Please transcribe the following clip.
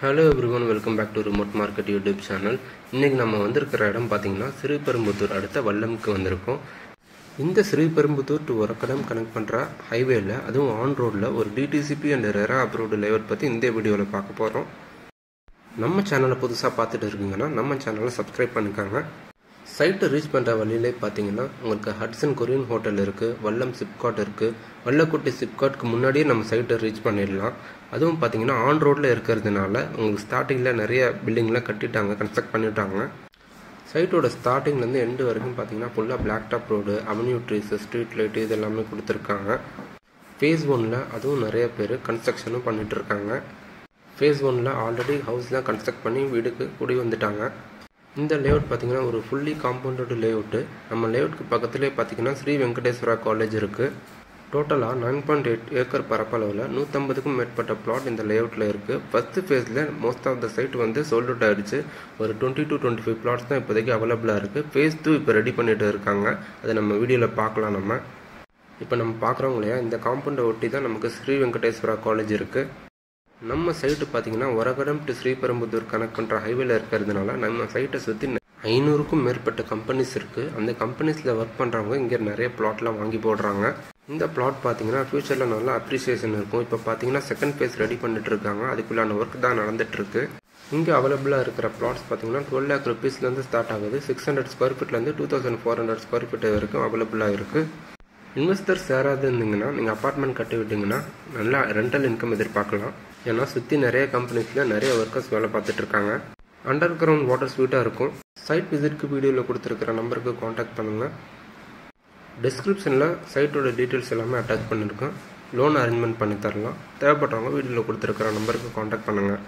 Hello everyone, welcome back to Remote Market YouTube channel. இன்னைக்கு நம்ம வந்திருக்கிற இடம் பாத்தீங்கன்னா ஸ்ரீபெரும்புதூர் அடுத்த வல்லம்க்கு வந்திருக்கோம். இந்த ஸ்ரீபெரும்புதூர் டு ஒரக்கடம் கனெக்ட் பண்ற ஹைவேல அதுவும் ஆன் ரோட்ல ஒரு DTCP and RERA approved layout பத்தி இந்த வீடியோல பார்க்க போறோம். நம்ம சேனலை புதுசா பார்த்துட்டு இருக்கீங்கன்னா நம்ம சேனலை சப்ஸ்கிரைப் பண்ணிக்கங்க. சைட் ரீச் பண்ற வழியிலே பாத்தீங்கன்னா உங்களுக்கு ஹட்சன் கொரியன் ஹோட்டல் இருக்கு, வல்லம் சிப்காட் இருக்கு. வல்லக்குட்டி சிப்காட்க்கு முன்னாடியே நம்ம சைட்டை ரீச் பண்ணிடலாம். அதுவும் பாத்தீங்கன்னா ஆன் ரோட்ல இருக்கிறதுனால உங்களுக்கு ஸ்டார்டிங்ல நிறைய பில்டிங்லாம் கட்டிட்டாங்க, கன்ஸ்ட்ரக்ட் பண்ணிட்டாங்க. சைட்டோட ஸ்டார்டிங்ல இருந்து எண்டு வரைக்கும் பாத்தீங்கன்னா ஃபுல்லா black top road, avenue trees, street light இது எல்லாமே கொடுத்துருக்காங்க. ஃபேஸ் 1ல அதுவும் நிறைய பேர் கன்ஸ்ட்ரக்ஷனும் பண்ணிட்டு இருக்காங்க. ஃபேஸ் 1ல ஆல்ரெடி ஹவுஸ்லாம் கன்ஸ்ட்ரக்ட் பண்ணி வீடுக்கு குடி வந்துட்டாங்க. இந்த லேஅவுட் பார்த்தீங்கன்னா ஒரு ஃபுல்லி காம்பவுண்டட் லேஅவுட்டு. நம்ம லேஅவுட்க்கு பக்கத்துலேயே பார்த்தீங்கன்னா ஸ்ரீ வெங்கடேஸ்வரா காலேஜ் இருக்குது. டோட்டலாக 9.8 ஏக்கர் பரப்பளவில் 150க்கும் மேற்பட்ட பிளாட் இந்த லேஅவுட்டில் இருக்குது. ஃபஸ்ட்டு ஃபேஸில் மோஸ்ட் ஆஃப் த சைட் வந்து சோல்ட் அவுட் ஆகிடுச்சு. ஒரு 20 to 25 பிளாட்ஸ் தான் இப்போதைக்கு அவைலபிளாக இருக்குது. ஃபேஸ் 2 இப்போ ரெடி பண்ணிட்டு இருக்காங்க. அதை நம்ம வீடியோவில் பார்க்கலாம். இப்போ நம்ம பார்க்குறோம் இல்லையா, இந்த காம்பவுண்டை ஒட்டி தான் நமக்கு ஸ்ரீ வெங்கடேஸ்வரா காலேஜ் இருக்குது. நம்ம சைட்டு பார்த்தீங்கன்னா ஒரகடம் டு ஸ்ரீபெரும்புதூர் கனெக்ட் பண்ணுற ஹைவேல இருக்கிறதுனால நம்ம சைட்டை சுற்றி 500க்கும் மேற்பட்ட கம்பெனிஸ் இருக்குது. அந்த கம்பெனிஸில் ஒர்க் பண்ணுறவங்க இங்கே நிறைய பிளாட்லாம் வாங்கி போடுறாங்க. இந்த பிளாட் பார்த்தீங்கன்னா ஃபியூச்சரில் நல்லா அப்ரிசியேஷன் இருக்கும். இப்போ பார்த்தீங்கன்னா செகண்ட் ஃபேஸ் ரெடி பண்ணிட்டு இருக்காங்க. அதுக்குள்ளான ஒர்க் தான் நடந்துட்டுருக்கு. இங்கே அவைலபிளாக இருக்கிற பிளாட்ஸ் பார்த்தீங்கன்னா 12 lakh rupeesலேருந்து ஸ்டார்ட் ஆகுது. 600 square feetலேருந்து 2400 square feet வரைக்கும் அவைலபிளாக இருக்குது. இன்வெஸ்டர்ஸ் யாராவது இருந்தீங்கன்னா நீங்கள் அப்பார்ட்மெண்ட் கட்டி விட்டிங்கன்னா நல்லா ரெண்டல் இன்கம் எதிர்பார்க்கலாம். ஏன்னா சுற்றி நிறைய கம்பெனிஸில் நிறைய ஒர்க்கர்ஸ் வேலை பார்த்துட்டு இருக்காங்க. அண்டர் கிரவுண்ட் வாட்டர் ஸ்வீட்டாக இருக்கும். சைட் விசிட்க்கு வீடியோவில் கொடுத்துருக்கிற நம்பருக்கு காண்டாக்ட் பண்ணுங்கள். டிஸ்கிரிப்ஷனில் சைட்டோட டீட்டெயில்ஸ் எல்லாமே அட்டாச் பண்ணியிருக்கேன். லோன் அரேஞ்ச்மெண்ட் பண்ணி தரலாம். தேவைப்படுறவங்க வீடியோவில் கொடுத்துருக்கிற நம்பருக்கு காண்டாக்ட் பண்ணுங்கள்.